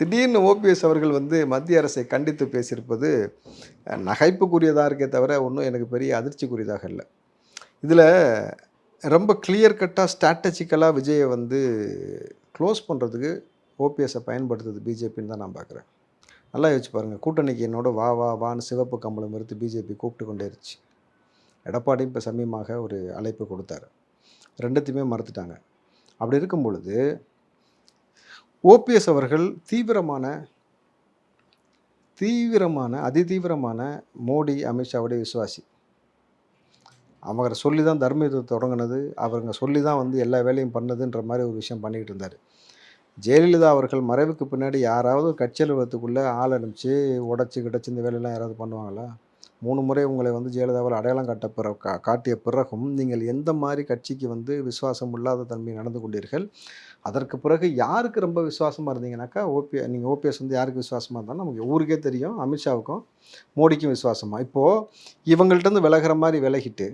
திடீர்னு ஓபிஎஸ் அவர்கள் வந்து மத்திய அரசை கண்டித்து பேசியிருப்பது நகைப்புக்குரியதாக இருக்கே தவிர ஒன்றும் எனக்கு பெரிய அதிர்ச்சிக்குரியதாக இல்லை. இதில் ரொம்ப கிளியர் கட்டாக ஸ்ட்ராட்டஜிக்கலாக விஜயை வந்து க்ளோஸ் பண்ணுறதுக்கு ஓபிஎஸ்ஸை பயன்படுத்துது பிஜேபின்னு தான் நான் பார்க்குறேன். நல்லா யோசிச்சு பாருங்கள். கூட்டணிக்கு என்னோட வா வா வான்னு சிவப்பு கம்பளம் எடுத்து பிஜேபி கூப்பிட்டு கொண்டே இருந்துச்சு. எடப்பாடியும் இப்போ சமீபமாக ஒரு அழைப்பு கொடுத்தாரு. ரெண்டுத்தையுமே மறுத்துட்டாங்க. அப்படி இருக்கும் பொழுது ஓபிஎஸ் அவர்கள் அதிதீவிரமான மோடி அமித்ஷாவுடைய விசுவாசி. அவங்க சொல்லி தான் தர்ம யுத்தத்தை தொடங்கினது, அவங்க சொல்லி தான் வந்து எல்லா வேலையும் பண்ணதுன்ற மாதிரி ஒரு விஷயம் பண்ணிக்கிட்டு இருந்தார். ஜெயலலிதா அவர்கள் மறைவுக்கு பின்னாடி யாராவது கட்சி அலுவலகத்துக்குள்ளே ஆள் அனுப்பிச்சு உடச்சி கிடச்சி இந்த வேலையெல்லாம் யாராவது பண்ணுவாங்களா? 3 முறை உங்களை வந்து ஜெயலலிதாவால் அடையாளம் காட்டிய பிறகும் நீங்கள் எந்த மாதிரி கட்சிக்கு வந்து விசுவாசம் இல்லாத தன்மை நடந்து கொண்டீர்கள்? அதற்கு பிறகு யாருக்கு ரொம்ப விசுவாசமாக இருந்தீங்கன்னாக்கா, நீங்கள் ஓபிஎஸ் வந்து யாருக்கு விசுவாசமாக இருந்தாலும் நமக்கு ஊருக்கே தெரியும். அமித்ஷாவுக்கும் மோடிக்கும் விசுவாசமாக. இப்போது இவங்கள்ட்டேருந்து விலகிற மாதிரி விலகிட்டு